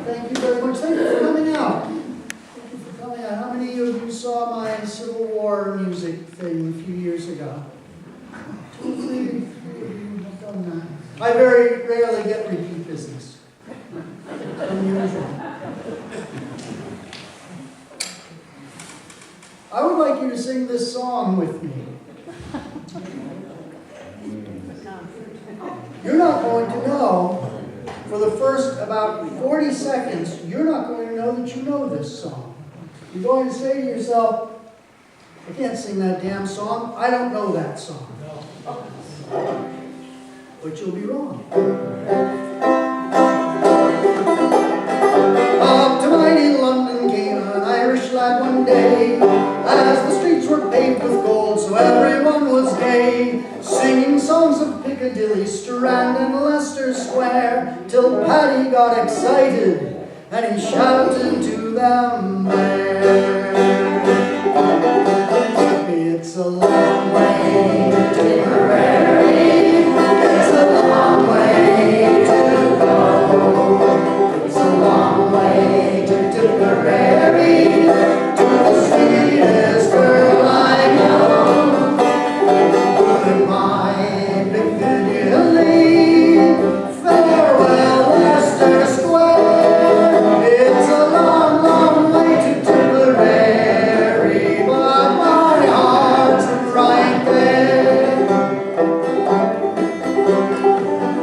Thank you very much. Thank you for coming out. Thank you for coming out. How many of you saw my Civil War music thing a few years ago? 2, 3 of you have done that. I very rarely get repeat business. Unusual. I would like you to sing this song with me. You're not going to know, for the first about 40 seconds, you're not going to know that you know this song. You're going to say to yourself, I can't sing that damn song. I don't know that song. But you'll be wrong. Up to mighty London came an Irish lad one day, as the streets were paved with gold, so everyone was gay, singing songs of Piccadilly, Strand and Leicester Square, till Paddy got excited and he shouted to them there. It's a long way to Tipperary, it's a long way to go, it's a long way to Tipperary, to the sweetest girl I know. Goodbye, Piccadilly, farewell, Leicester Square. It's a long, long way to Tipperary, but my heart's right there.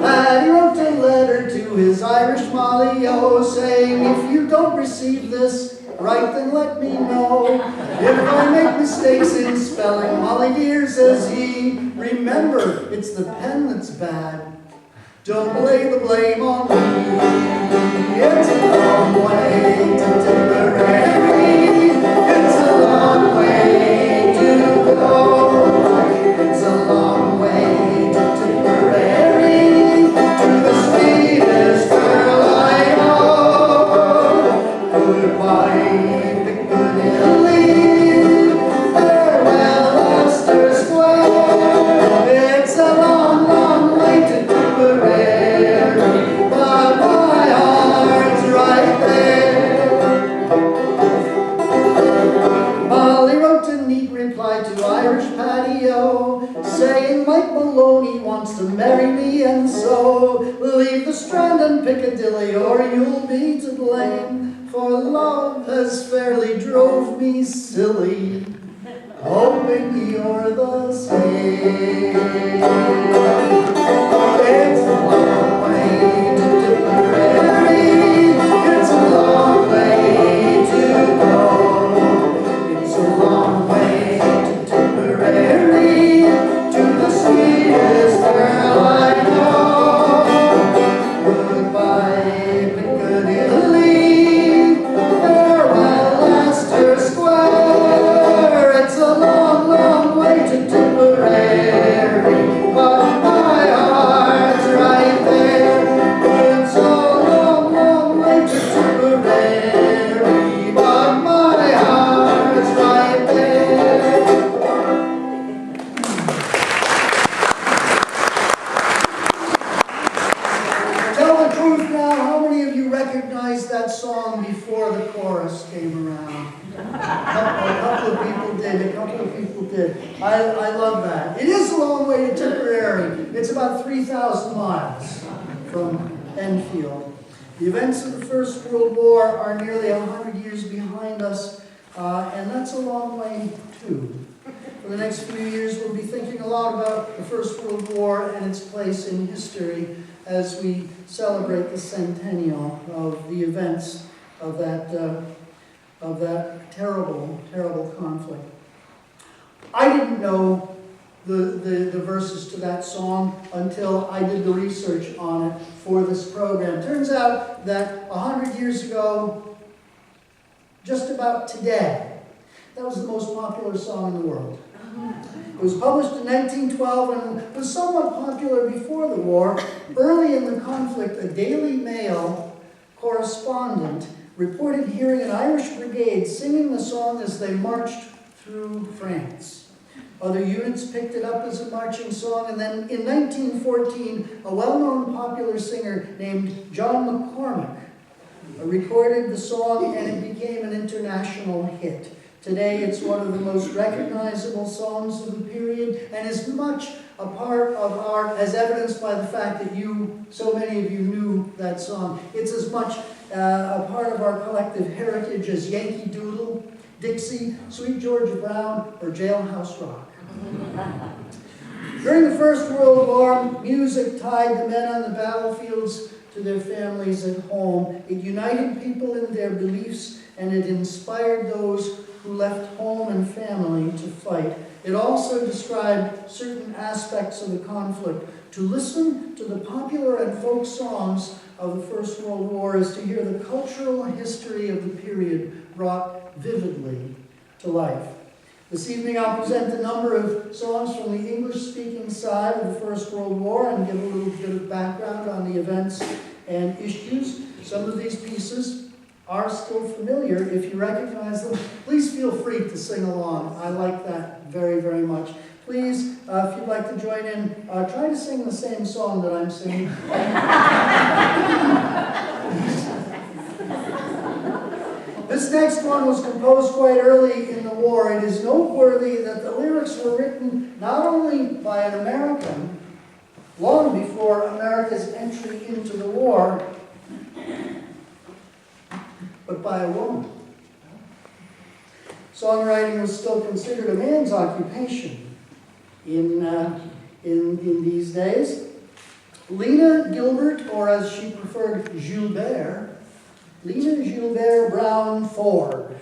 And he wrote a letter to his Irish Molly-O, saying, if you don't receive this, right, then let me know. If I make mistakes in spelling, Molly dear, says he, remember, it's the pen that's bad. Don't lay the blame on me. It's a long way to Tipperary. It's a long way to go. It's a long way to Tipperary, to the sweetest girl I know. Goodbye, Piccadilly, farewell, Leicester Square. It's a long, long way to Tipperary, but my heart's right there. Molly wrote a neat reply to Irish Paddy-O, saying Mike Maloney wants to marry me, and so leave the Strand and Piccadilly, or you'll be to blame, for love has fairly drove me silly, hoping you're the same. It's a long way to Tipperary, it's a long way to go, it's a long way to Tipperary, to the sweetest girl I know. Goodbye, Piccadilly, farewell, Leicester Square. It's a long, long way to Tipperary, but my heart's right there. It's a long, long way to Tipperary, but my heart's right there. Tell the truth now, how many of you recognized that song before the chorus came around? A couple of people did. A couple of people did. I love that. It is a long way to Tipperary. It's about 3,000 miles from Enfield. The events of the First World War are nearly 100 years behind us, and that's a long way too. For the next few years, we'll be thinking a lot about the First World War and its place in history as we celebrate the centennial of the events of that terrible, terrible conflict. I didn't know the verses to that song until I did the research on it for this program. Turns out that 100 years ago, just about today, that was the most popular song in the world. It was published in 1912 and was somewhat popular before the war. Early in the conflict, a Daily Mail correspondent reported hearing an Irish brigade singing the song as they marched through France. Other units picked it up as a marching song, and then in 1914, a well-known popular singer named John McCormack recorded the song and it became an international hit. Today it's one of the most recognizable songs of the period and is much a part of our, as evidenced by the fact that so many of you knew that song. It's as much a part of our collective heritage as Yankee Doodle, Dixie, Sweet Georgia Brown, or Jailhouse Rock. During the First World War, music tied the men on the battlefields to their families at home. It united people in their beliefs, and it inspired those who left home and family to fight. It also described certain aspects of the conflict. To listen to the popular and folk songs of the First World War is to hear the cultural history of the period brought vividly to life. This evening I'll present a number of songs from the English-speaking side of the First World War and give a little bit of background on the events and issues. Some of these pieces are still familiar. If you recognize them, please feel free to sing along. I like that very, very much. Please, if you'd like to join in, try to sing the same song that I'm singing. This next one was composed quite early in the war. It is noteworthy that the lyrics were written not only by an American, long before America's entry into the war, but by a woman. Songwriting was still considered a man's occupation in these days. Lena Gilbert, or as she preferred, Lena Gilbert Brown Ford,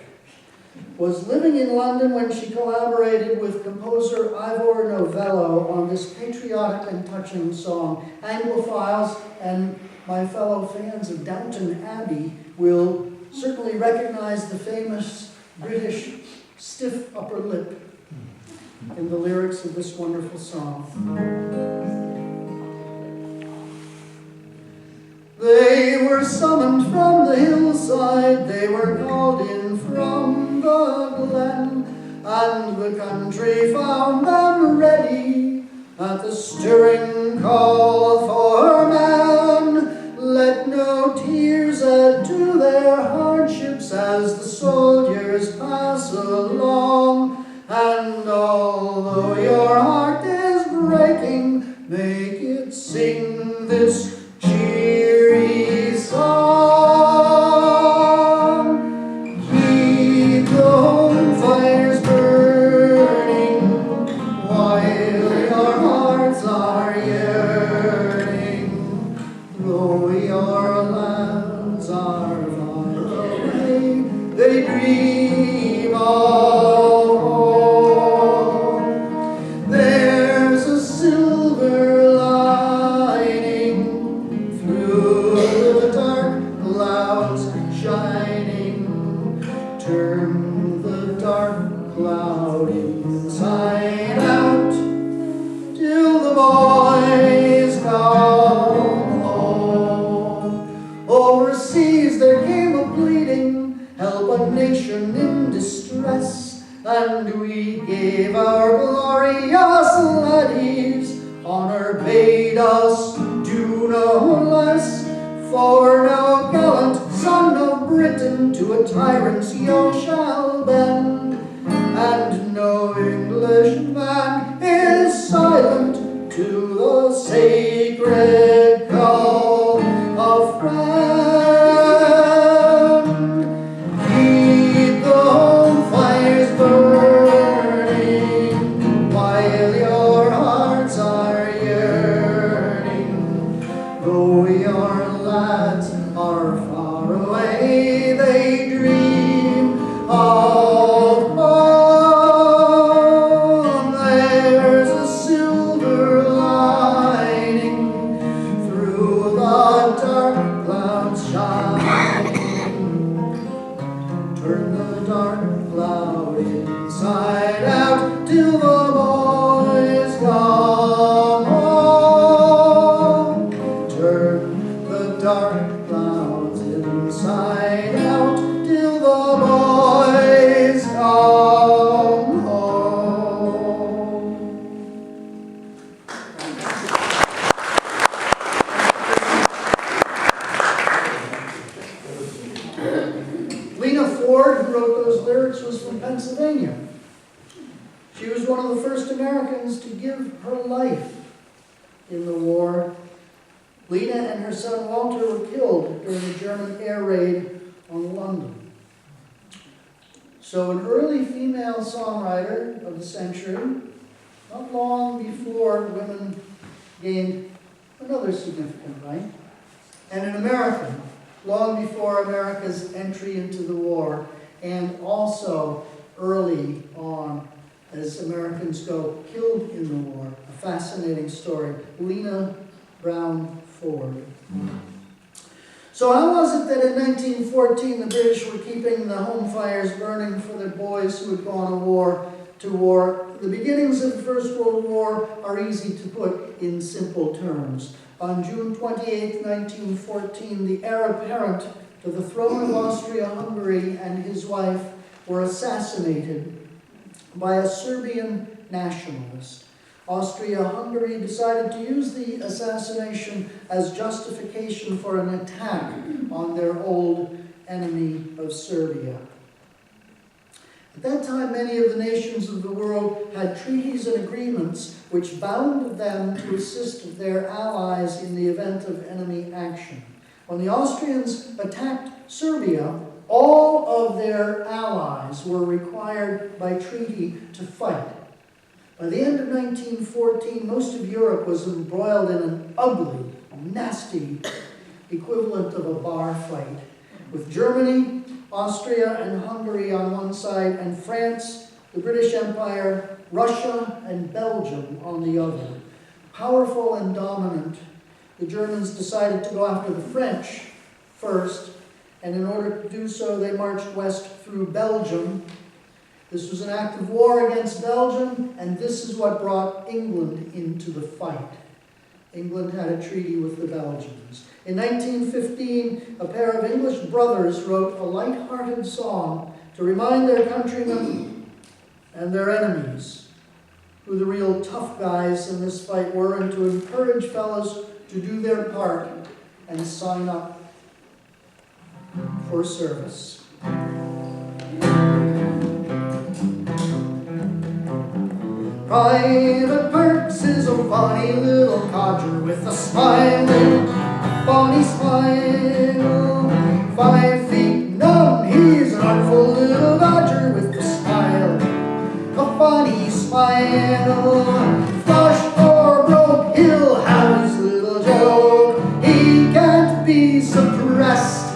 was living in London when she collaborated with composer Ivor Novello on this patriotic and touching song. Anglophiles and my fellow fans of Downton Abbey will certainly recognize the famous British stiff upper lip in the lyrics of this wonderful song. They were summoned from the hillside, they were called in from the glen, and the country found them ready at the stirring call for men. Let no tears add to their hardships as the soldiers pass along, and although your heart is breaking, make it sing this cheery song. Keep the home fires burning while your hearts are yearning. Though your lands are far away, they dream of home. There's a silver turn the dark cloud inside out till the boys come home. Overseas there came a pleading, help a nation in distress, and we gave our glorious laddies honor bade us do no less. For no gallant son of Britain to a tyrant's yoke shall bend, and no Englishman is silent to the sacred call of friend. Keep the home fires burning while your hearts are yearning. Though your lads are far away, they dream of home. There's a silver lining through the dark clouds shining. Turn the dark cloud inside out till the boys come home. Turn the dark clouds inside out till the boys come home. Lena Ford, who wrote those lyrics, was from Pennsylvania. She was one of the first Americans to give her life in the war. Lena and her son Walter were killed during a German air raid on London. So an early female songwriter of the century, not long before women gained another significant right, and an American, long before America's entry into the war, and also early on as Americans go killed in the war. A fascinating story. Lena Brown Ford. So how was it that in 1914 the British were keeping the home fires burning for their boys who had gone to war? The beginnings of the First World War are easy to put in simple terms. On June 28, 1914, the heir apparent to the throne of Austria-Hungary and his wife were assassinated by a Serbian nationalist. Austria-Hungary decided to use the assassination as justification for an attack on their old enemy of Serbia. At that time, many of the nations of the world had treaties and agreements which bound them to assist their allies in the event of enemy action. When the Austrians attacked Serbia, all of their allies were required by treaty to fight. By the end of 1914, most of Europe was embroiled in an ugly, nasty equivalent of a bar fight, with Germany, Austria, and Hungary on one side, and France, the British Empire, Russia, and Belgium on the other. Powerful and dominant, the Germans decided to go after the French first, and in order to do so, they marched west through Belgium. This was an act of war against Belgium, and this is what brought England into the fight. England had a treaty with the Belgians. In 1915, a pair of English brothers wrote a light-hearted song to remind their countrymen and their enemies who the real tough guys in this fight were, and to encourage fellows to do their part and sign up for service. Private Perks is a funny little codger with a smiling, funny smile. 5 feet none, he's an artful little dodger with a smile, a funny smile. Flush or broke, he'll have his little joke. He can't be suppressed.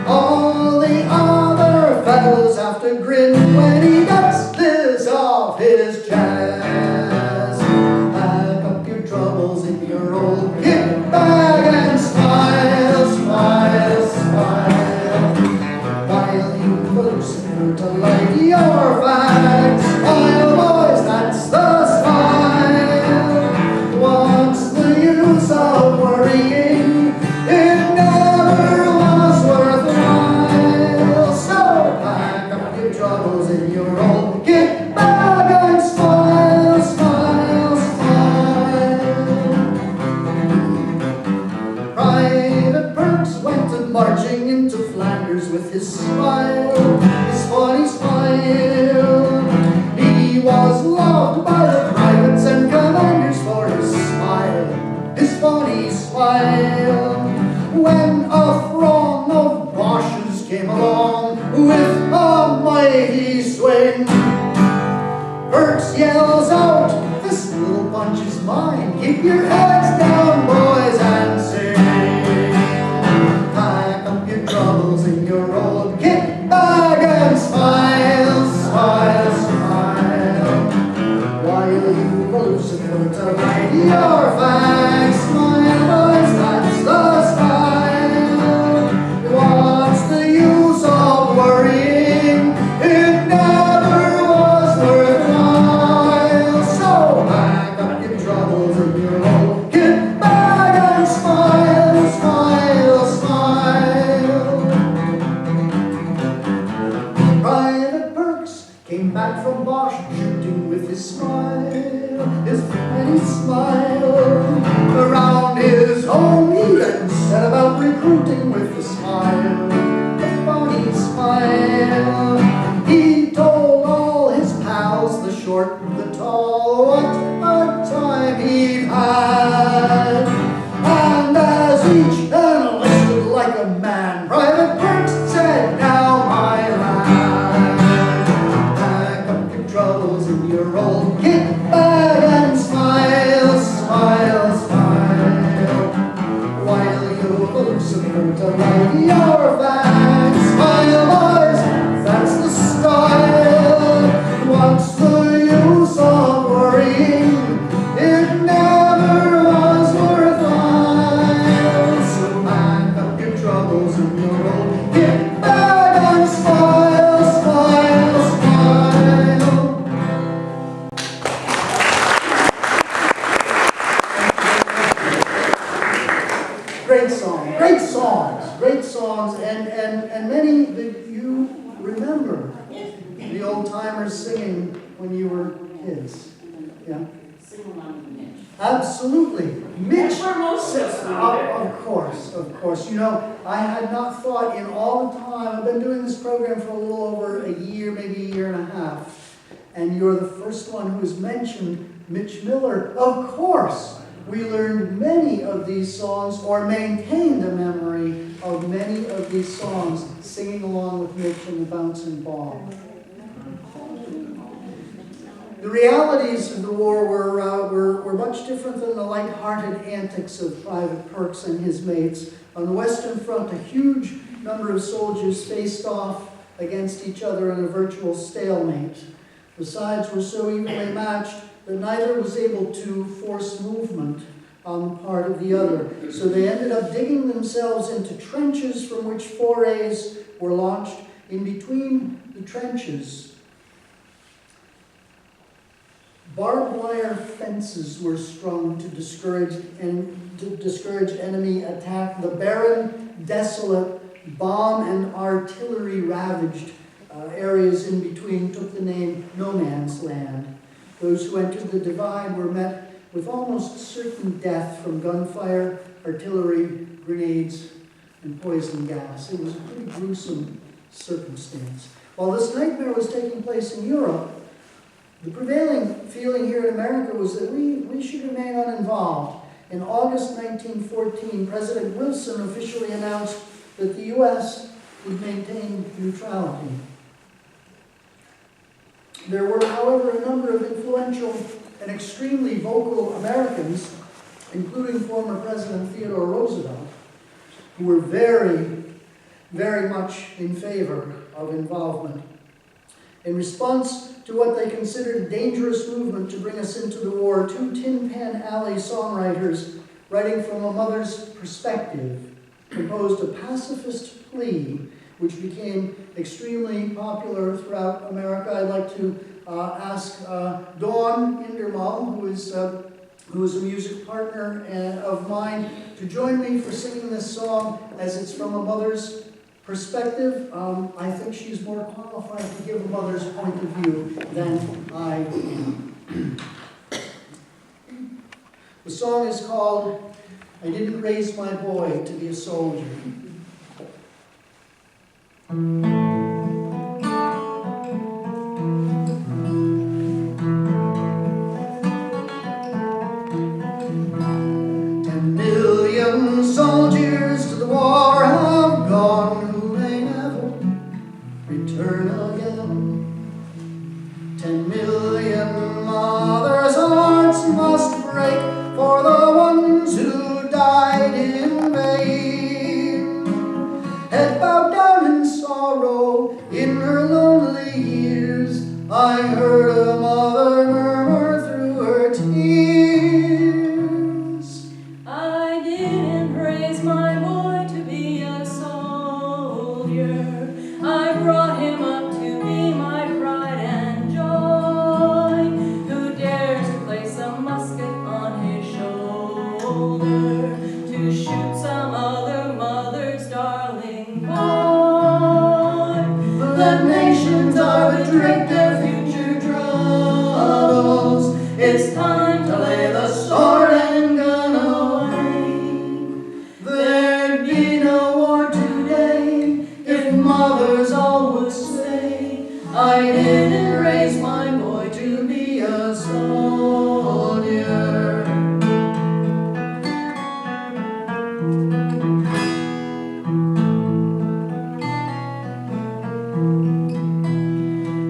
All the other fellows have to grin when he gets this off his chest. Pack up your troubles in your old kit bag and smile, smile, smile, while you loosen to light your fag. Smile, boys, that's the smile. What's the use of worrying? It never was worthwhile. So pack up your troubles in your old kit bag and smile, smile, smile. Private Perks went marching into Flanders with his smile, his funny smile. He was loved by the privates and commanders for his smile, his funny smile. When a throng of Boches came along with a mighty swing, Perks yells out, "This little bunch is mine. Keep your heads down, boys, and sing. Pack up your troubles in your old kit bag and smile, smile, smile, while you loosen to light your fag. Smile, boys, that's the style. What's the use of worrying? It never was worthwhile. So pack up your troubles in your old kit bag and smile, smile, smile." Private Perks came back from Bosch shooting with his smile, his funny smile. Around his home he then set about recruiting with a smile. And many that you remember the old timers singing when you were kids. Yeah? Absolutely. Mitch, of course. You know, I had not thought in all the time, I've been doing this program for a little over a year, maybe a year and a half, and you're the first one who has mentioned Mitch Miller. Of course, we learned many of these songs, or maintained a memory of many of these songs, singing along with Mitch and the Bouncing Ball. The realities of the war were much different than the light-hearted antics of Private Perks and his mates. On the Western Front, a huge number of soldiers faced off against each other in a virtual stalemate. The sides were so evenly matched that neither was able to force movement on the part of the other. So they ended up digging themselves into trenches from which forays were launched. In between the trenches, barbed wire fences were strung to discourage enemy attack. The barren, desolate, bomb and artillery ravaged areas in between took the name No Man's Land. Those who entered the divide were met with almost certain death from gunfire, artillery, grenades, and poison gas. It was a pretty gruesome circumstance. While this nightmare was taking place in Europe, the prevailing feeling here in America was that we should remain uninvolved. In August 1914, President Wilson officially announced that the U.S. would maintain neutrality. There were, however, a number of influential and extremely vocal Americans, including former President Theodore Roosevelt, who were very, very much in favor of involvement. In response to what they considered a dangerous movement to bring us into the war, two Tin Pan Alley songwriters, writing from a mother's perspective, composed a pacifist plea which became extremely popular throughout America. I'd like to ask Dawn Indermal, who is a music partner of mine, to join me for singing this song as it's from a mother's perspective. I think she's more qualified to give a mother's point of view than I am. The song is called I Didn't Raise My Boy to Be a Soldier. 10 million soldiers to the war have gone, who may never return again. 10 million mothers' hearts must break for the ones who died in vain. Head bowed down in sorrow in her lonely years, I heard a mother murmur through her tears. I didn't raise my boy to be a soldier. I brought him up to be my pride and joy. Who dares to place a musket on his shoulder to shoot some other mother's darling boy? Let nations arbitrate their future troubles. It's time to lay the sword and gun away. There'd be no war today if mothers all would say, I didn't raise my boy to be a soldier.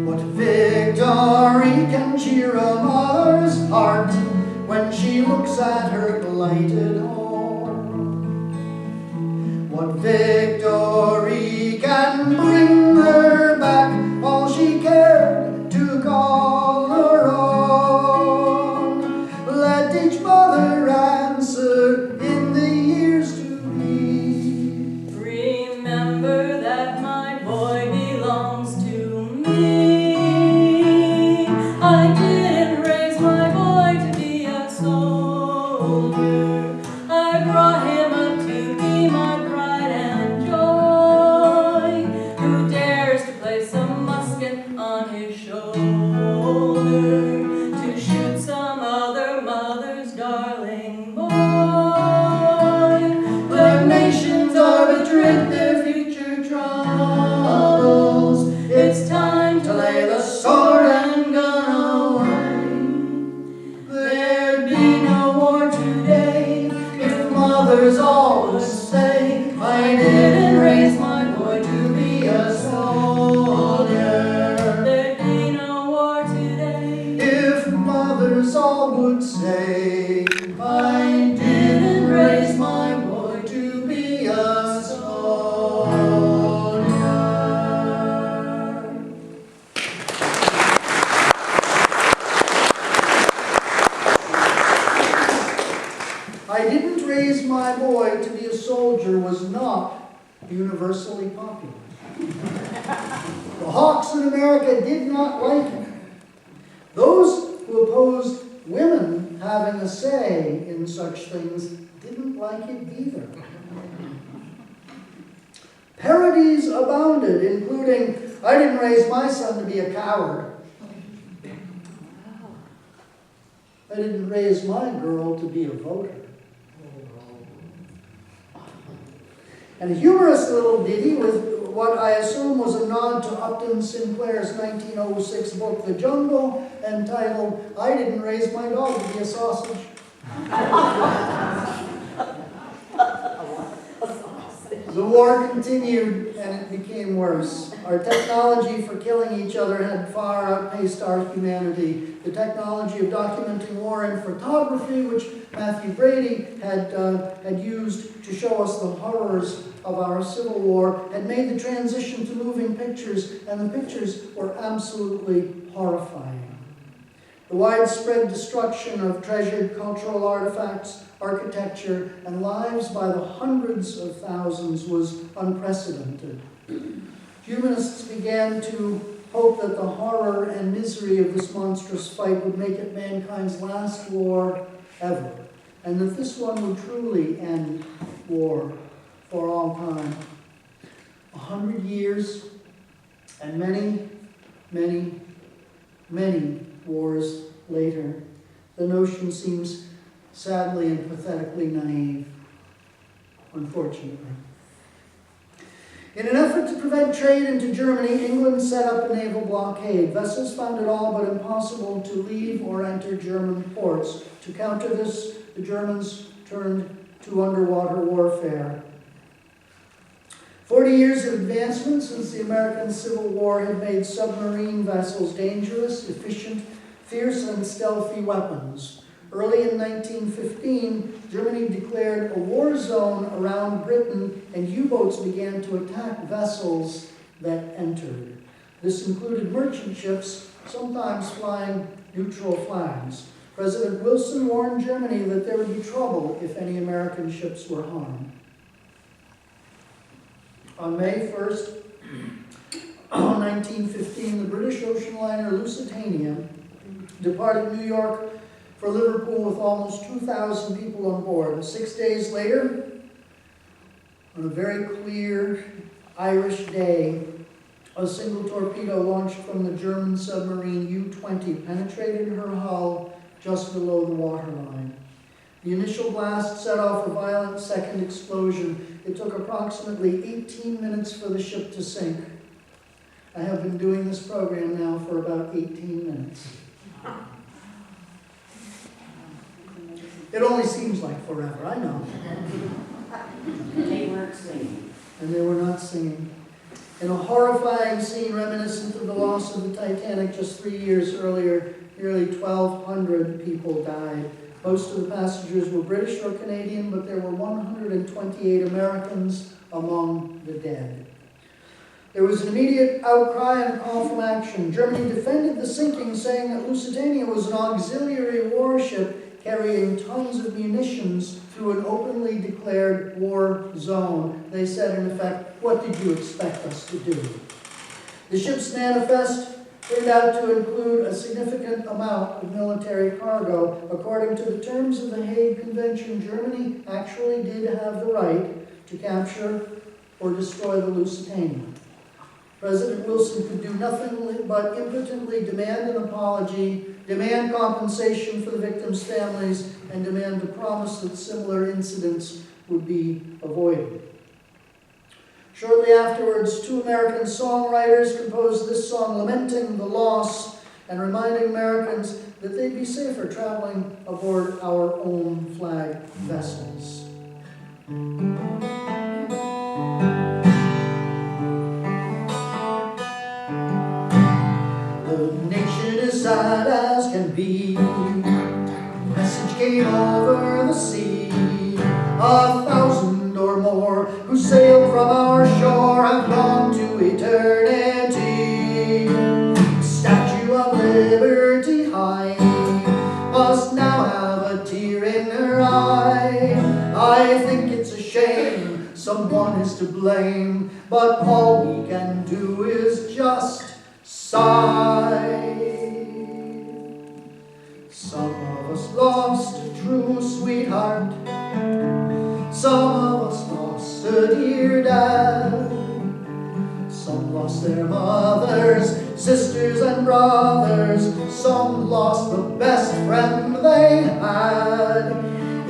What victory can cheer a mother's heart when she looks at her blighted home? What victory can bring her back all she cared to call her own? Let each mother answer in the years to be. Remember that my boy belongs to me. I didn't raise my boy to be a soldier. popular. The hawks in America did not like it. Those who opposed women having a say in such things didn't like it either. Parodies abounded, including, "I didn't raise my son to be a coward. I didn't raise my girl to be a voter." And a humorous little ditty with what I assume was a nod to Upton Sinclair's 1906 book, The Jungle, entitled, "I didn't raise my dog to be a sausage." The war continued, and it became worse. Our technology for killing each other had far outpaced our humanity. The technology of documenting war in photography, which Matthew Brady had used to show us the horrors of our Civil War, had made the transition to moving pictures, and the pictures were absolutely horrifying. The widespread destruction of treasured cultural artifacts, architecture, and lives by the hundreds of thousands was unprecedented. Humanists began to hope that the horror and misery of this monstrous fight would make it mankind's last war ever, and that this one would truly end war for all time. 100 years and many, many, many wars later, the notion seems sadly and pathetically naive, unfortunately. In an effort to prevent trade into Germany, England set up a naval blockade. Vessels found it all but impossible to leave or enter German ports. To counter this, the Germans turned to underwater warfare. 40 years of advancement since the American Civil War had made submarine vessels dangerous, efficient, fierce, and stealthy weapons. Early in 1915, Germany declared a war zone around Britain, and U-boats began to attack vessels that entered. This included merchant ships, sometimes flying neutral flags. President Wilson warned Germany that there would be trouble if any American ships were harmed. On May 1st, 1915, the British ocean liner Lusitania departed New York for Liverpool with almost 2,000 people on board. 6 days later, on a very clear Irish day, a single torpedo launched from the German submarine U-20 penetrated her hull just below the waterline. The initial blast set off a violent second explosion. It took approximately 18 minutes for the ship to sink. I have been doing this program now for about 18 minutes. It only seems like forever, I know. They weren't singing. And they were not singing. In a horrifying scene reminiscent of the loss of the Titanic just 3 years earlier, nearly 1,200 people died. Most of the passengers were British or Canadian, but there were 128 Americans among the dead. There was an immediate outcry and a call for action. Germany defended the sinking, saying that Lusitania was an auxiliary warship carrying tons of munitions through an openly declared war zone. They said, in effect, "What did you expect us to do?" The ship's manifest turned out to include a significant amount of military cargo. According to the terms of the Hague Convention, Germany actually did have the right to capture or destroy the Lusitania. President Wilson could do nothing but impotently demand an apology, demand compensation for the victims' families, and demand a promise that similar incidents would be avoided. Shortly afterwards, 2 American songwriters composed this song lamenting the loss and reminding Americans that they'd be safer traveling aboard our own flag vessels. The nation is sad as can be. Message came over the sea. 1,000 or more who sailed from our shore have gone to eternity. The Statue of Liberty high must now have a tear in her eye. I think it's a shame, someone is to blame, but all we can do is just sigh. Some of us lost a true sweetheart, some of us lost a dear dad, some lost their mothers, sisters and brothers, some lost the best friend they had.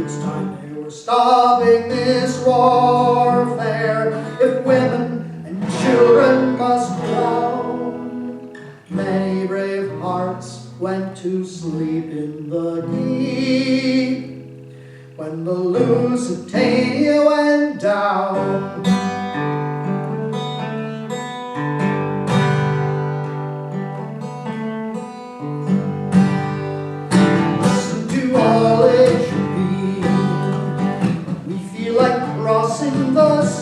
It's time they were stopping this warfare. If women and children must drown, many brave hearts went to sleep in the deep when the Lusitania went down. Listen to all it should be. We feel like crossing the sea.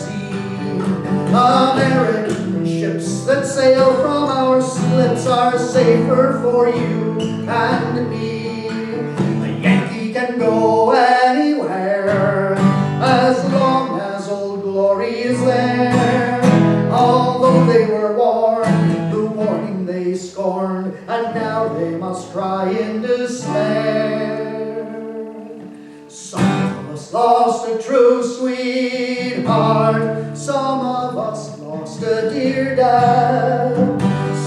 American ships that sail from our slips are safer for you and me. A Yankee can go anywhere as long as Old Glory is there. Although they were warned, the warning they scorned, and now they must cry in despair. Some of us lost a true sweetheart, some of us lost a dear dad,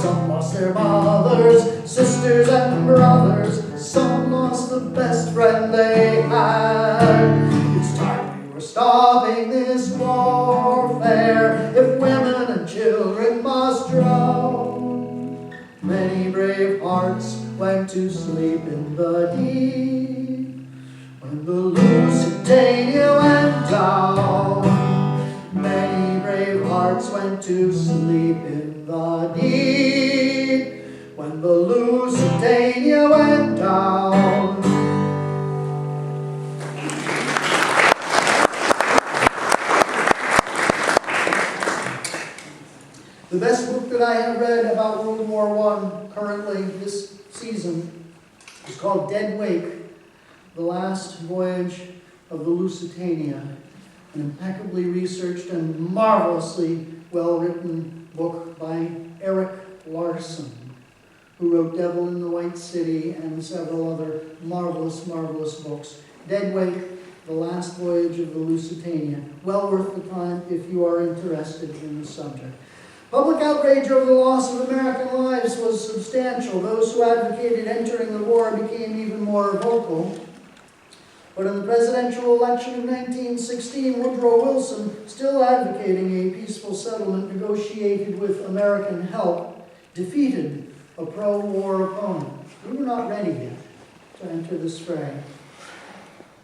some lost their mothers, sisters and brothers, some lost the best friend they had. It's time we were stopping this warfare. If women and children must drown, many brave hearts went to sleep in the deep when the Lusitania went down. Many brave hearts went to sleep in the deep when the Lusitania went down. The best book that I have read about World War I currently this season is called Dead Wake, The Last Voyage of the Lusitania, an impeccably researched and marvelously well-written book by Eric Larson, who wrote Devil in the White City and several other marvelous, marvelous books. Dead Wake, The Last Voyage of the Lusitania. Well worth the time if you are interested in the subject. Public outrage over the loss of American lives was substantial. Those who advocated entering the war became even more vocal. But in the presidential election of 1916, Woodrow Wilson, still advocating a peaceful settlement negotiated with American help, defeated a pro-war opponent. We were not ready yet to enter this fray.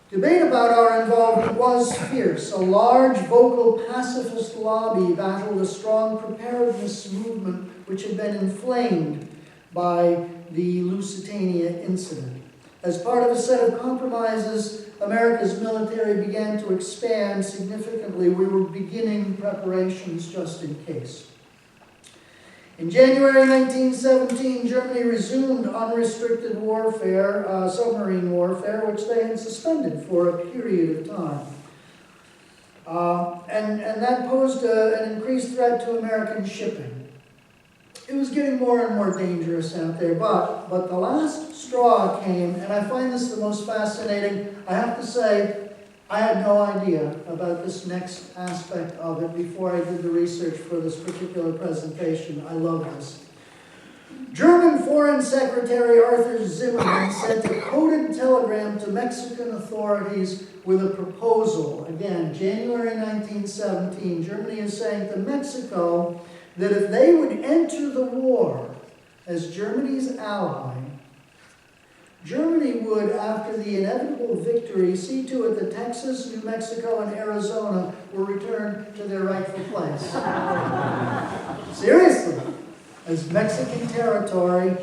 Debate about our involvement was fierce. A large, vocal pacifist lobby battled a strong preparedness movement which had been inflamed by the Lusitania incident. As part of a set of compromises, America's military began to expand significantly. We were beginning preparations just in case. In January 1917, Germany resumed unrestricted warfare, submarine warfare, which they had suspended for a period of time. And that posed an increased threat to American shipping. It was getting more and more dangerous out there, but the last straw came, and I find this the most fascinating. I have to say, I had no idea about this next aspect of it before I did the research for this particular presentation. I love this. German Foreign Secretary Arthur Zimmermann sent a coded telegram to Mexican authorities with a proposal. Again, January 1917, Germany is saying to Mexico that if they would enter the war as Germany's ally, Germany would, after the inevitable victory, see to it that Texas, New Mexico, and Arizona were returned to their rightful place. Seriously, as Mexican territory.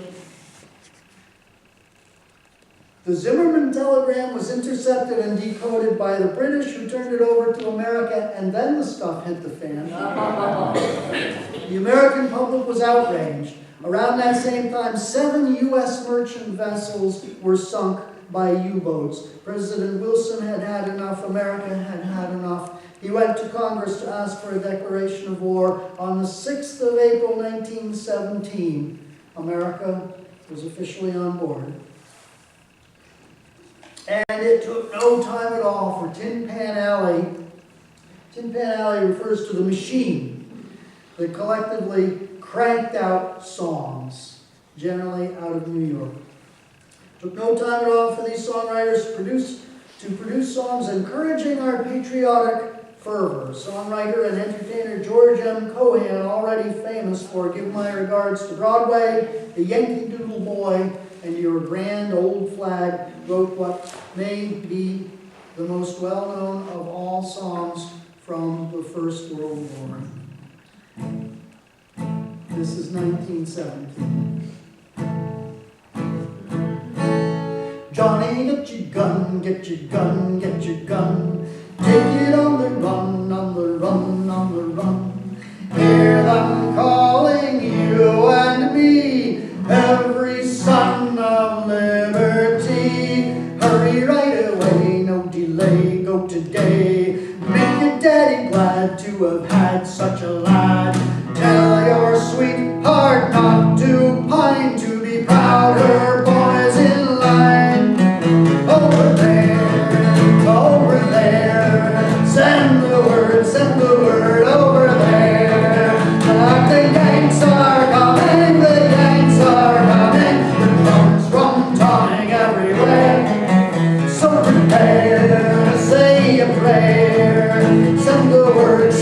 The Zimmermann telegram was intercepted and decoded by the British, who turned it over to America, and then the stuff hit the fan. The American public was outraged. Around that same time, 7 U.S. merchant vessels were sunk by U-boats. President Wilson had had enough. America had had enough. He went to Congress to ask for a declaration of war. On the 6th of April, 1917, America was officially on board. And it took no time at all for Tin Pan Alley. Tin Pan Alley refers to the machine that collectively cranked out songs, generally out of New York. It took no time at all for these songwriters to produce songs encouraging our patriotic fervor. Songwriter and entertainer George M. Cohan, already famous for Give My Regards to Broadway, The Yankee Doodle Boy, and Your Grand Old Flag, wrote what may be the most well-known of all songs from the First World War. This is 1917. Johnny, get your gun, get your gun, get your gun. Take it on the run, on the run, on the run. Hear them calling you and me, every son of liberty. Hurry right away, no delay, go today. Make your daddy glad to have had such a lad. Tell your sweetheart not to pine, to be proud her boys in line. Over there, send the word over there. Like the Yanks are coming, the Yanks are coming. The drums from Tommy everywhere. So prepare, say a prayer. Send the word to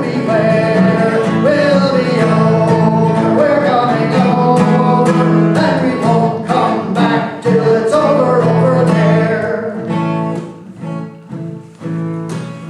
beware. We'll be over, we're coming over, and we won't come back till it's over there.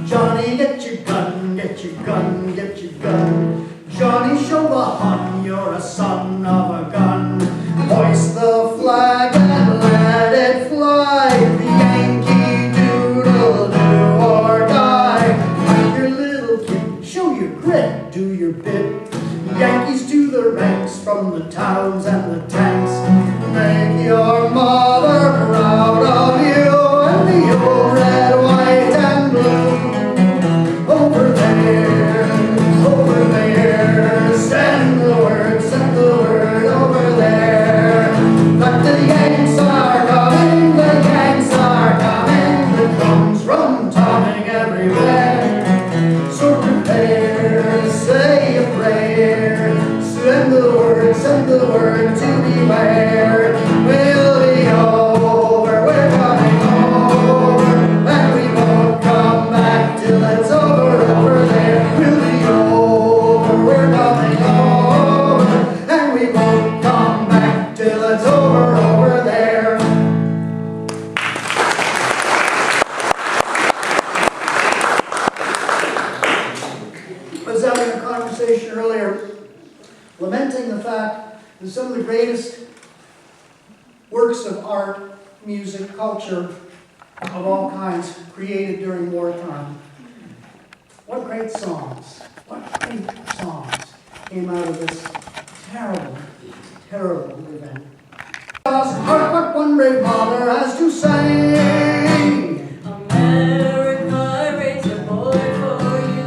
Johnny, get your gun, get your gun, get your gun. Johnny, show the Hun you're a son of a gun. Hoist the flag and let it fly. The Yankee Doodle do or die. Like your little kid, show your grit, do your bit. Yankees to the ranks, from the towns and the tanks. Make your mother proud of you, and the old red, white, and blue. Over there, send the word over there. But the Yanks are coming, the Yanks are coming. The drums from Tommy everywhere. So prepare, say a prayer. Send the word to beware. We'll be over, we're coming over, and we won't come back till it's over there. We'll be over, we're coming over, and we won't come back till it's over there. I was having a conversation earlier, lamenting the fact that some of the greatest works of art, music, culture of all kinds created during wartime. What great songs came out of this terrible, terrible event. Hark what one brave mother has to say. America, I raised a boy for you.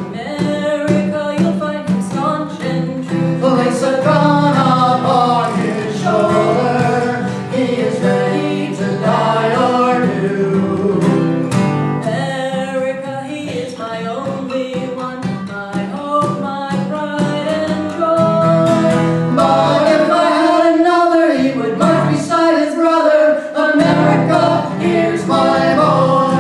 America, you'll find him staunch and true. Place a gun upon his shoulder, he is ready to die or do. America, he is my only one, my hope, my pride and joy. But if I had another, he would march beside his brother. America, here's my boy.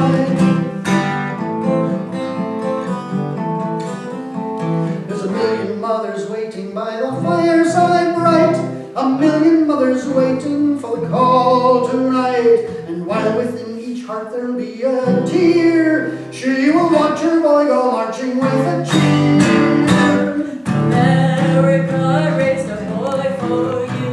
There's a million mothers waiting by the fireside bright, a million mothers waiting for the call tonight. And while within each heart there'll be a tear, she will watch her boy go marching with a cheer. America, I raised a boy for you.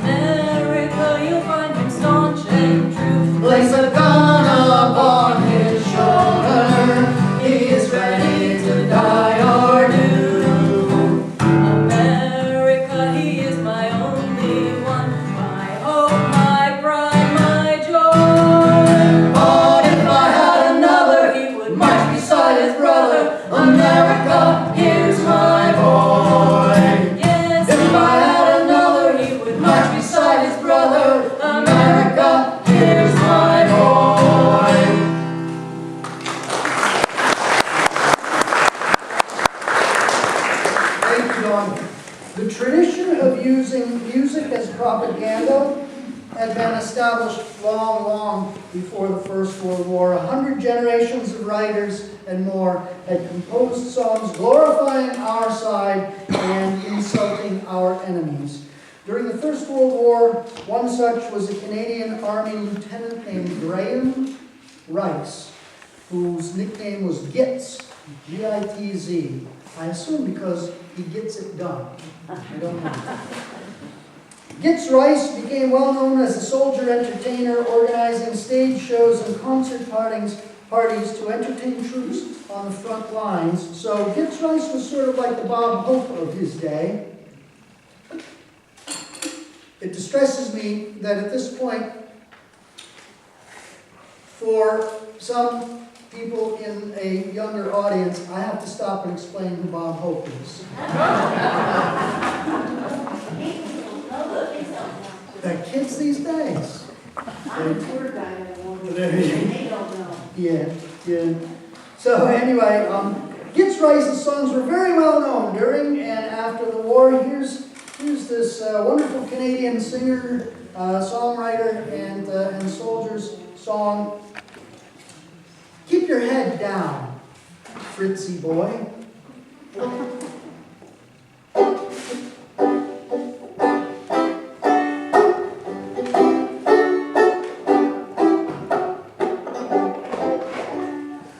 America, you'll find him staunch and true. Place a gun upon his shoulder, he is ready to die or do. America, he is my only one, my hope, my pride, my joy. But if I had another, he would march on. The tradition of using music as propaganda had been established long, long before the First World War. 100 generations of writers and more had composed songs glorifying our side and insulting our enemies. During the First World War, one such was a Canadian Army lieutenant named Graham Rice, whose nickname was Gitz, G-I-T-Z. I assume because he gets it done. I don't know. Gitz Rice became well known as a soldier entertainer, organizing stage shows and concert parties to entertain troops on the front lines. So Gitz Rice was sort of like the Bob Hope of his day. It distresses me that at this point, for some people in a younger audience, I have to stop and explain who Bob Hope is. The kids these days. I'm a tour guide at one, and There they don't know. Yeah. So anyway, Gitz Rice's songs were very well known during and after the war. Here's this wonderful Canadian singer, songwriter, and soldier's song, "Keep Your Head Down, Fritzy Boy."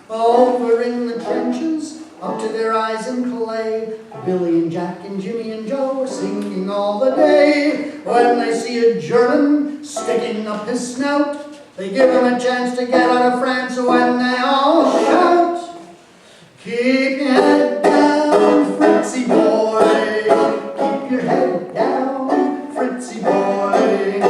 Over in the trenches, up to their eyes in clay, Billy and Jack and Jimmy and Joe are singing all the day. When they see a German sticking up his snout, they give him a chance to get out of France. When they all shout, "Keep your head down, Fritzy boy. Keep your head down, Fritzy boy.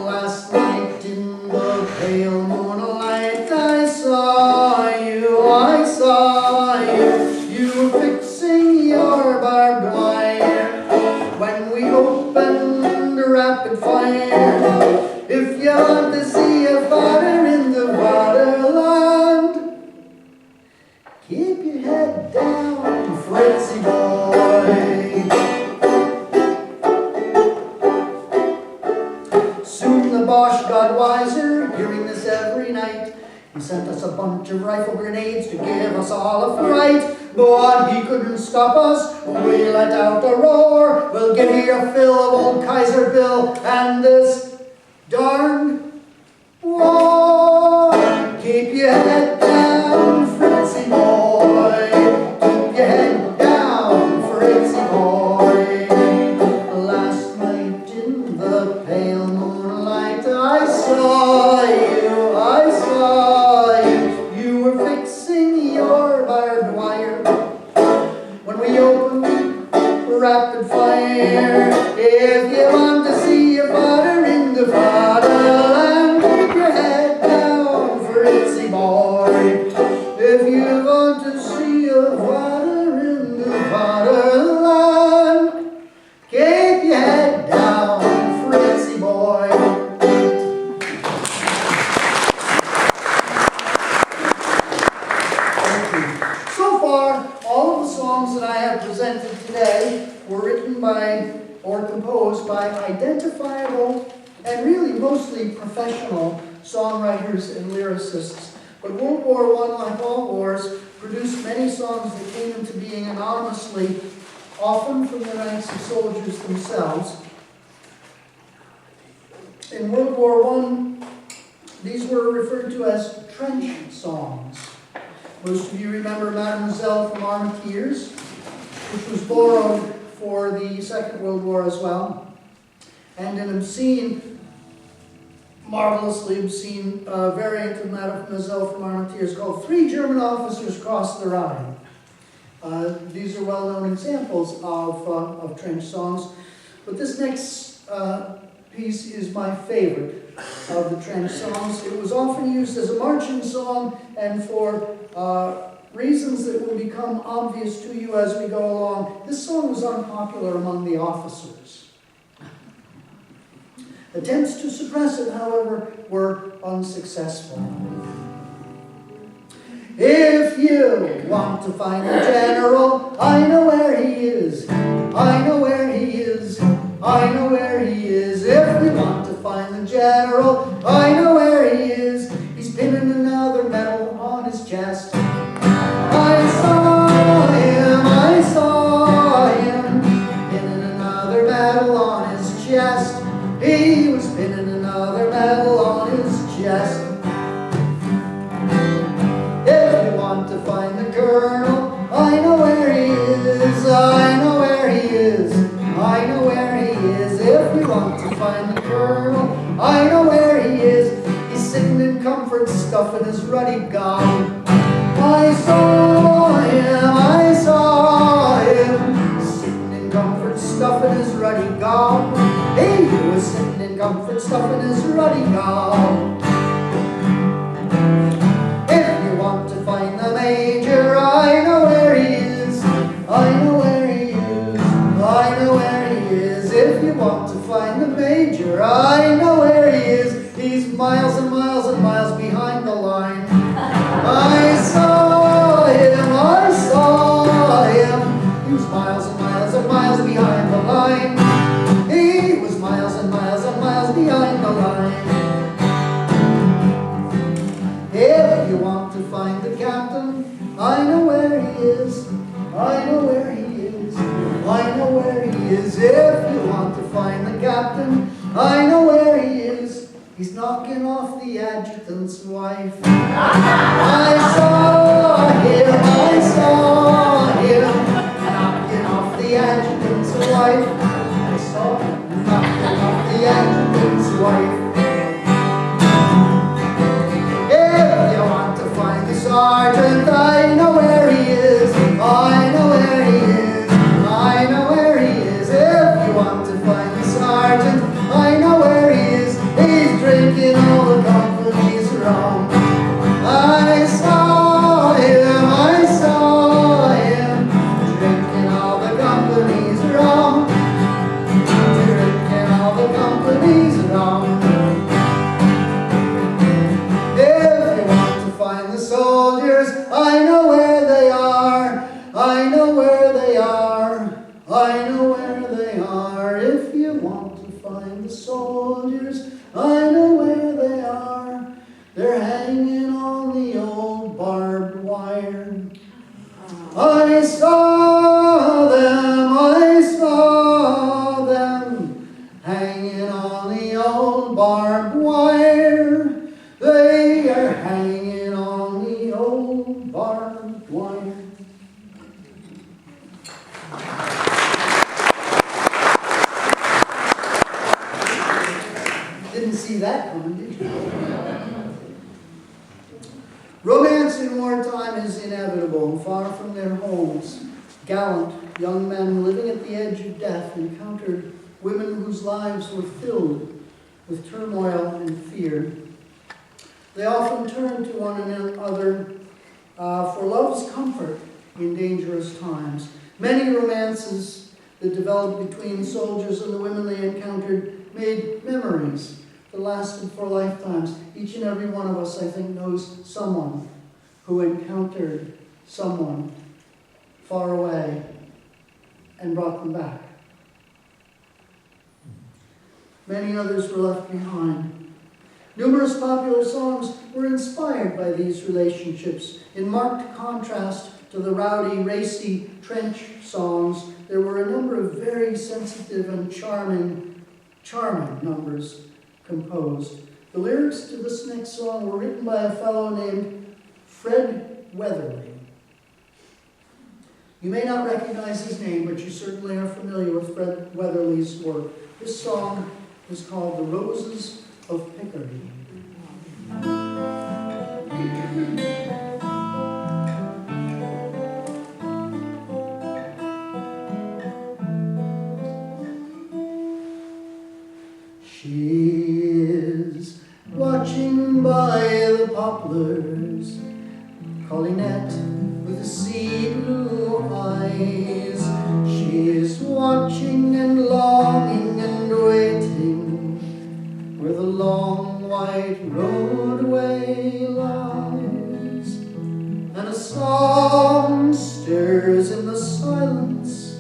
Last night in the pale moonlight I saw you, I saw you. You were fixing your barbed wire when we opened rapid fire. If you want to see a fire in the waterland, keep your head down, Fritzy boy." Soon the Boche got wiser, hearing this every night. He sent us a bunch of rifle grenades to give us all a fright. But he couldn't stop us, we let out a roar. We'll give you a fill of old Kaiser Bill and this darn war. Keep your head down, Fritzy boy. Keep your head down, Fritzy boy. Last night in the pale moonlight I saw you, I saw you. You were fixing your barbed wire when we opened rapid fire. If you want to see your father in the fatherland, keep your head down, Fritzy boy. If you want to see your father in the fatherland, keep your head down, Fritzy boy. Thank you. So far, all of the songs that I have presented today were written by or composed by identifiable and really mostly professional songwriters and lyricists. But World War I, like all wars, produced many songs that came into being anonymously, often from the ranks of soldiers themselves. In World War I, these were referred to as trench songs. Most of you remember Mademoiselle from Armentières, which was borrowed for the Second World War as well. And an obscene, marvelously obscene variant of Mademoiselle from Armentières called "Three German Officers Crossed the Rhine." These are well-known examples of trench songs. But this next piece is my favorite of the trench songs. It was often used as a marching song, and for reasons that will become obvious to you as we go along, this song was unpopular among the officers. Attempts to suppress it, however, were unsuccessful. If you want to find the general, I know where he is. his ruddy gob. He was sitting in comfort, stuffing his ruddy gob. If you want to find the Major, I know where he is. I know where he is. I know where he is. If you want to find the Major, I know where he is. He's miles and miles and miles behind the line. I saw him, I saw him. He was miles and miles and miles behind the line. He was miles and miles and miles behind the line. If you want to find the captain, I know where he is. I know where he is. I know where he is. If you want to find the captain, I know where he is. He's knocking off the adjutant's wife. I saw him, I saw him knocking off the adjutant's wife. I saw him knocking off the adjutant's wife. If you want to find the sergeant, I know where he is. I know where he is. I know where he is. If you want to find the sergeant, I know where he is. He's drinking all the company's rum. I saw him drinking all the company's rum. Drinking all the company's rum. If you want to find the soldiers, I know where they are. I know where they are. I know where they are. If you want to find the soldiers, I know where they are. They're hanging on the old barbed wire. I saw them hanging on the old barbed wire. They are hanging on the old barbed wire. Didn't see that coming, did you? Romance in wartime is inevitable. Far from their homes, gallant young men living at the edge of death encountered women whose lives were filled with turmoil and fear. They often turned to one another for love's comfort in dangerous times. Many romances that developed between soldiers and the women they encountered made memories that lasted for lifetimes. Each and every one of us, I think, knows someone who encountered someone far away and brought them back. Many others were left behind. Numerous popular songs were inspired by these relationships. In marked contrast to the rowdy, racy trench songs, there were a number of very sensitive and charming numbers composed. The lyrics to this next song were written by a fellow named Fred Weatherly. You may not recognize his name, but you certainly are familiar with Fred Weatherly's work. This song is called The Roses of Picardy. She is watching by the poplars, Collinette with the sea blue eyes. She is watching and longing and waiting where the long white roadway lies. And a song stirs in the silence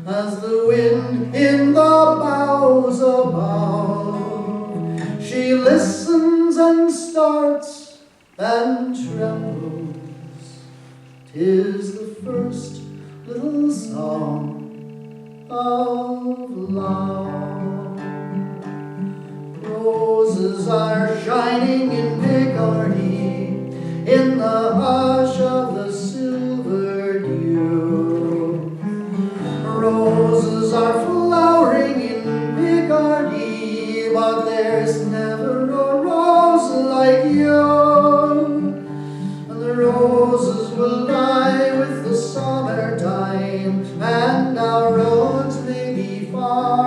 as the wind in the boughs above. She listens and starts and trembles. 'Tis the first little song of love. Roses are shining in Picardy in the hush of the silver dew. Roses are flowering in Picardy, but there's never a rose like you. And the roses will die with the summertime, and our roads may be far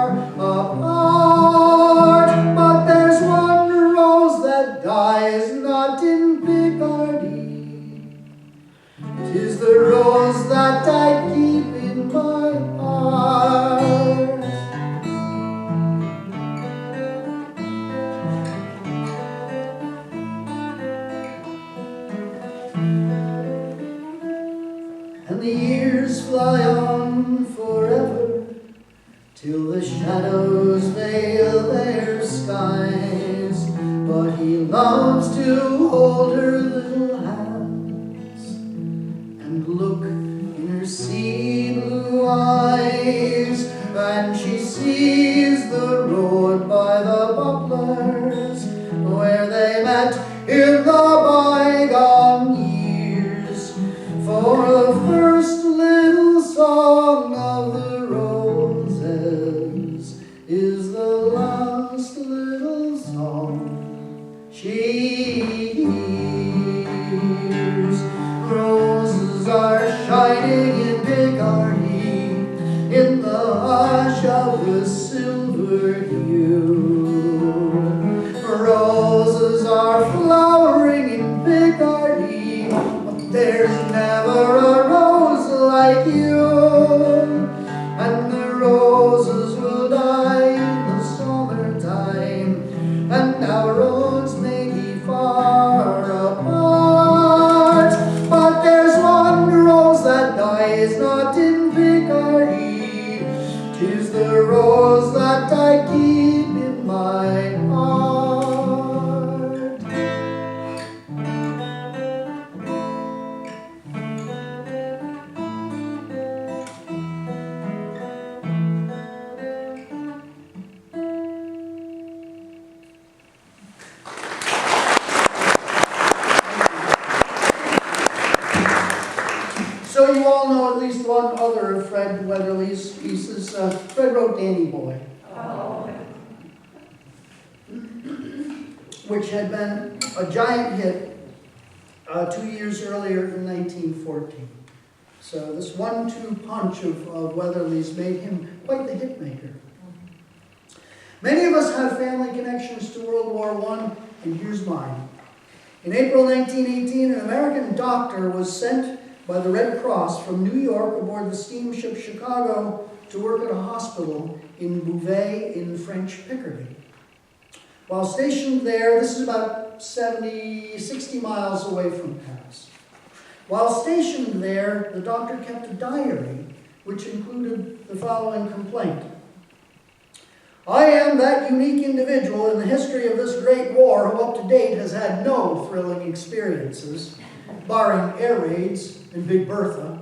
on forever till the shadows veil their skies. But he loves to hold her little hands and look in her sea blue eyes, and she sees the road by the poplars where they met in the bygone years. For the first little song of the roses is the last little song she hears. Roses are shining in Picardy in the hush of the silver dew. Roses are flowering in Picardy, but there's never a rose like you. And the roses will die in the summertime, and our roads may be far apart. But there's one rose that dies not in Picardy, 'tis the rose that I keep in my heart. So you all know at least one other of Fred Weatherly's pieces. Fred wrote Danny Boy, which had been a giant hit 2 years earlier in 1914. So this 1-2 punch of Weatherly's made him quite the hit maker. Many of us have family connections to World War I, and here's mine. In April 1918, an American doctor was sent by the Red Cross from New York aboard the steamship Chicago to work at a hospital in Beauvais in French Picardy. While stationed there, this is about 60 miles away from Paris. While stationed there, the doctor kept a diary which included the following complaint. I am that unique individual in the history of this great war who up to date has had no thrilling experiences, barring air raids in Big Bertha.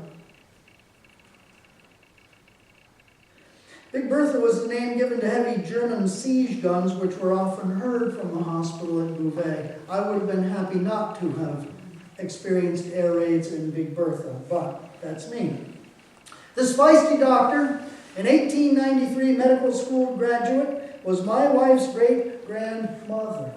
Big Bertha was the name given to heavy German siege guns which were often heard from the hospital at Beauvais. I would have been happy not to have experienced air raids in Big Bertha, but that's me. This feisty doctor, an 1893 medical school graduate, was my wife's great-grandmother.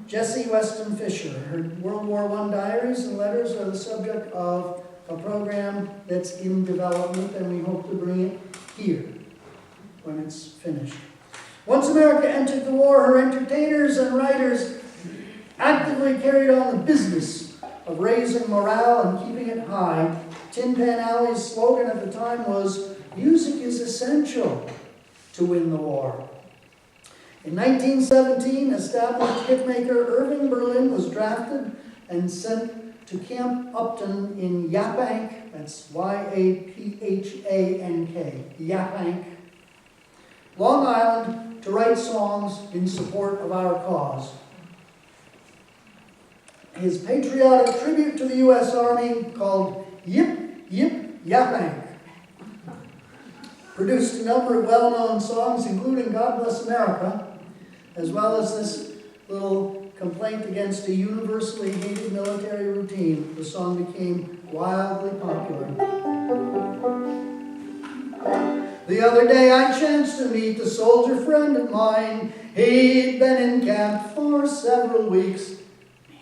Jessie Weston Fisher. Her World War I diaries and letters are the subject of a program that's in development, and we hope to bring it here when it's finished. Once America entered the war, her entertainers and writers actively carried on the business of raising morale and keeping it high. Tin Pan Alley's slogan at the time was, "Music is essential to win the war." In 1917, established hitmaker Irving Berlin was drafted and sent to Camp Upton in Yaphank, that's Y-A-P-H-A-N-K, Yaphank, Long Island, to write songs in support of our cause. His patriotic tribute to the U.S. Army, called Yip, Yip, Yaphank, produced a number of well-known songs, including God Bless America, as well as this little complaint against a universally hated military routine. The song became wildly popular. The other day I chanced to meet a soldier friend of mine. He'd been in camp for several weeks.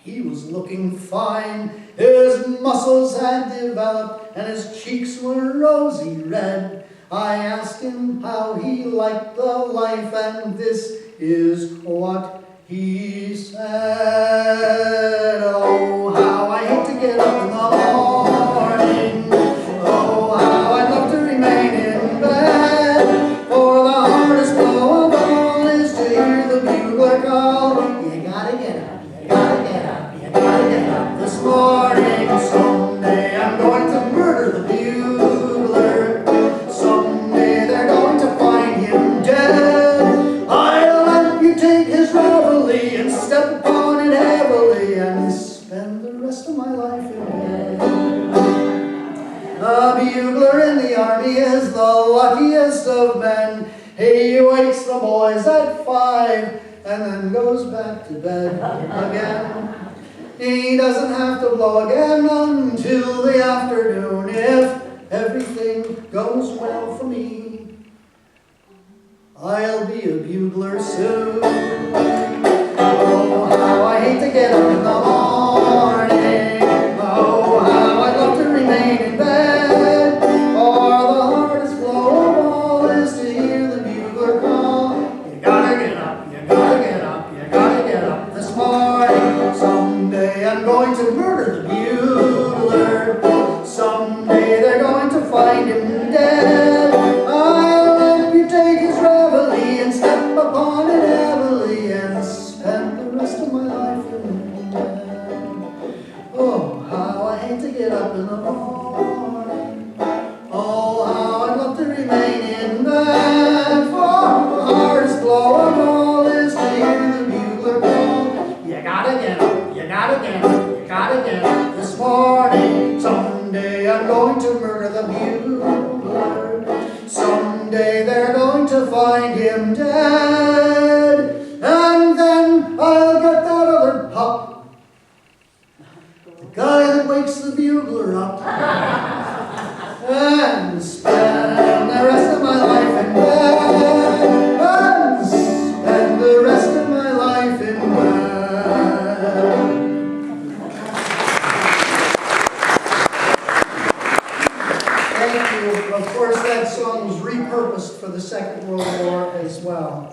He was looking fine. His muscles had developed and his cheeks were rosy red. I asked him how he liked the life, and this is what he said. Oh, how I hate to get up in the morning. Oh, how I'd love to remain in bed. For the hardest blow of all is to hear the bugler call. You gotta get up, you gotta get up, you gotta get up this morning. Someday I'm going to murder the bugler. he is the luckiest of men. He wakes the boys at 5 and then goes back to bed again. He doesn't have to blow again until the afternoon if everything goes well for me. I'll be a bugler soon. Oh, how I hate to get up in the morning. Oh, how I'd love to remain in bed. For the hardest blow of all is to hear the bugler call. You gotta get up, you gotta get up, you gotta get up this morning. Someday I'm going to murder the bugler. Someday they're going to find him dead. I'll amputate his reveille and step upon it heavily and spend the rest of my life in bed. Oh, how I hate to get up in the morning. Oh, how I'd love to remain in bed. For the hardest blow of all is to hear the bugler call. You gotta get up, you gotta get up, you gotta get up this morning. Someday I'm going to murder the bugler. Someday they're going to find him dead. And then I'll get that other pup, the guy that wakes the bugler up, and spend the rest of my life in bed. And spend the rest of my life in bed. Thank you. Of course, that song was repurposed for the Second World War as well.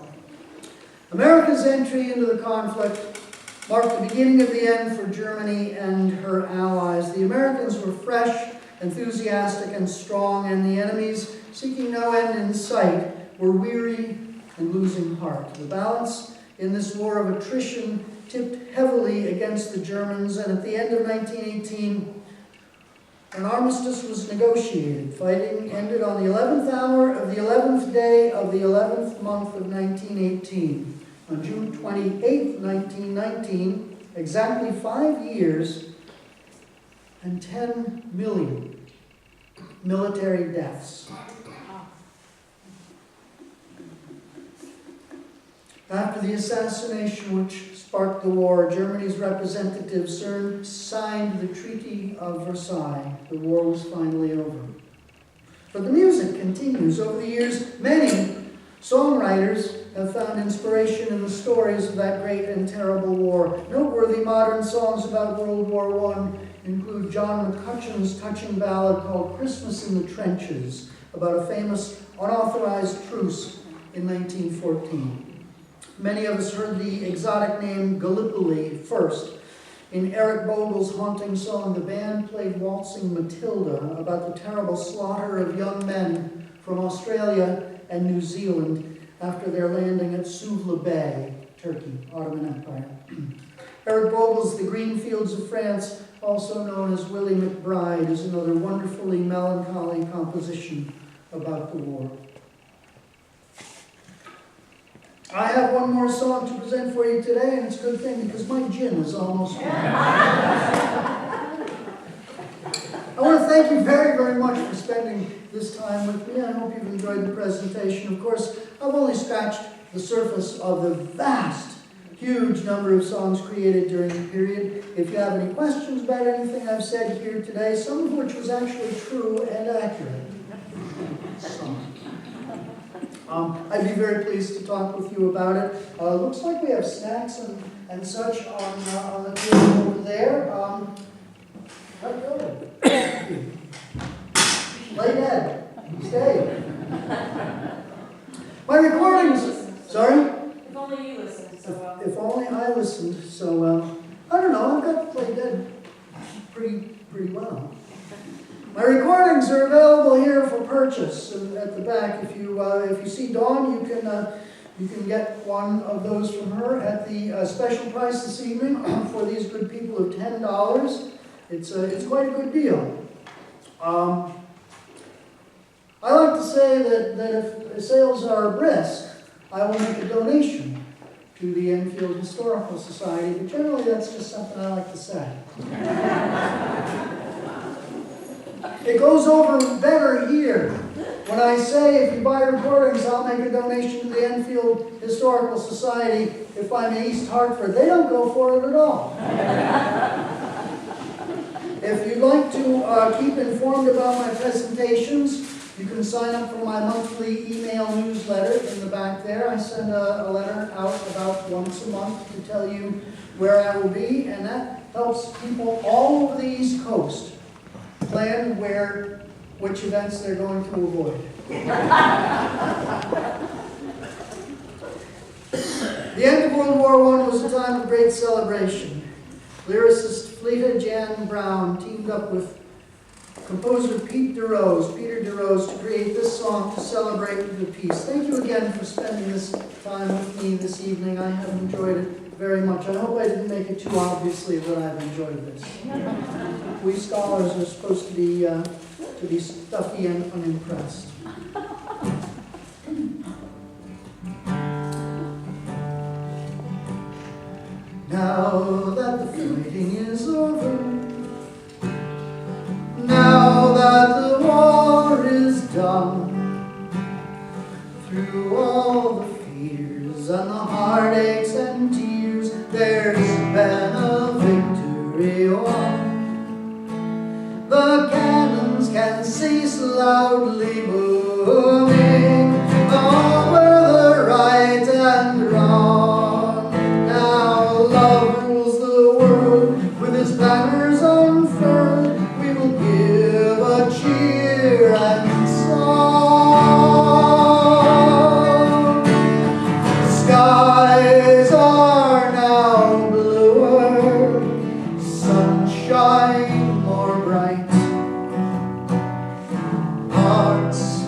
America's entry into the conflict marked the beginning of the end for Germany and her allies. The Americans were fresh, enthusiastic, and strong, and the enemies, seeking no end in sight, were weary and losing heart. The balance in this war of attrition tipped heavily against the Germans, and at the end of 1918, an armistice was negotiated. Fighting ended on the 11th hour of the 11th day of the 11th month of 1918. On June 28, 1919, exactly 5 years and 10 million military deaths. After the assassination which sparked the war, Germany's representatives signed the Treaty of Versailles. The war was finally over. But the music continues. Over the years, many songwriters have found inspiration in the stories of that great and terrible war. Noteworthy modern songs about World War I include John McCutcheon's touching ballad called Christmas in the Trenches, about a famous unauthorized truce in 1914. Many of us heard the exotic name Gallipoli first. In Eric Bogle's haunting song, the band played Waltzing Matilda, about the terrible slaughter of young men from Australia and New Zealand after their landing at Suvla Bay, Turkey, Ottoman Empire. Eric Bogle's The Green Fields of France, also known as Willie McBride, is another wonderfully melancholy composition about the war. I have one more song to present for you today, and it's a good thing because my gin is almost gone. I want to thank you very, very much for spending this time with me. I hope you've enjoyed the presentation. Of course, I've only scratched the surface of the vast, huge number of songs created during the period. If you have any questions about anything I've said here today, some of which was actually true and accurate, I'd be very pleased to talk with you about it. Looks like we have snacks and such on the table over there. Let go. Lay dead. Stay. My recordings. Sorry? If only you listened so well. If only I listened so well. I don't know. I've got to play dead pretty well. My recordings are available here for purchase at the back. If you see Dawn, you can get one of those from her at the special price this evening for these good people of $10. It's quite a good deal. I like to say that if sales are brisk, I will make a donation to the Enfield Historical Society, but generally that's just something I like to say. It goes over better here I say, if you buy recordings, I'll make a donation to the Enfield Historical Society. If I'm in East Hartford, they don't go for it at all. If you'd like to keep informed about my presentations, you can sign up for my monthly email newsletter in the back there. I send a letter out about once a month to tell you where I will be, and that helps people all over the East Coast plan which events they're going to avoid. The end of World War I was a time of great celebration. Lyricist Fleta Jan Brown teamed up with composer Peter DeRose to create this song to celebrate the peace. Thank you again for spending this time with me this evening. I have enjoyed it very much. I hope I didn't make it too obviously that I've enjoyed this. We scholars are supposed to be stuffy and unimpressed. Now that the fighting is over, now that the war is done, through all the fears and the heartaches and tears, there's been a victory won. The cannons can cease loudly booming over the right and wrong. Now love rules the world with its banners unfurled. We will give a cheer and song. The skies are now bluer, sunshine more bright. Hearts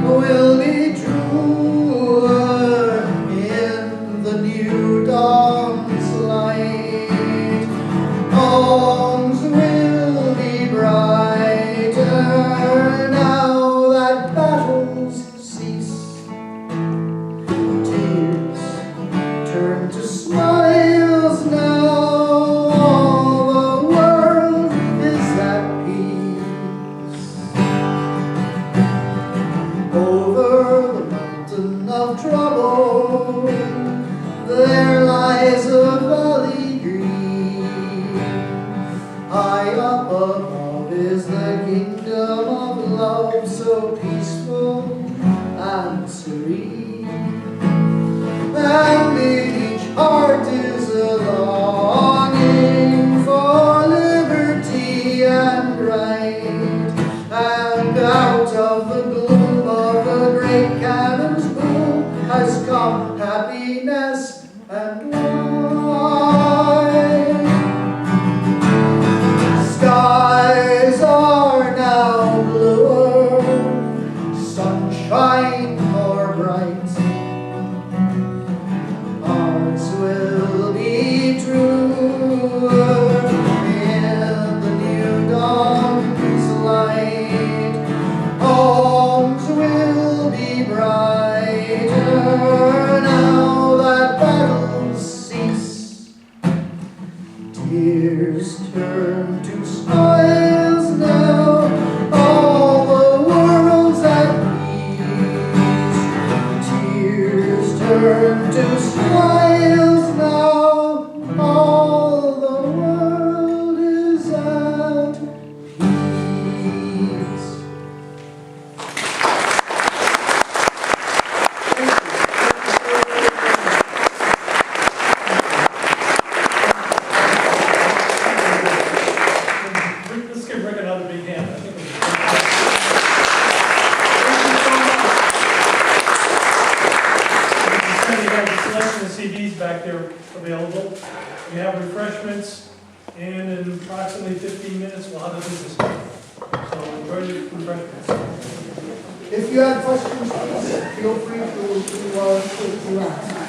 will be truer in the new dawn's light. Homes will be brighter now that battles cease. Tears turn to smiles now. All the world is at peace. Over the mountain of trouble, there lies a valley green. High up above is the kingdom of love, so peaceful and serene. And in each heart is a longing for liberty and right. And out of the gloom of the great cannon's boom has come happiness and light. Skies are now bluer, sunshine more bright. Hearts will be truer in the new dawn's light. Homes will be brighter now that battles cease. Tears turn to smiles now. All the world's at peace. Tears turn to smiles now. All the world is at peace. Let's give Rick another big hand. I think we have a selection of CDs back there available. We have refreshments, and in approximately 15 minutes we'll have a business meeting. So enjoy the refreshments. If you have questions, feel free to ask.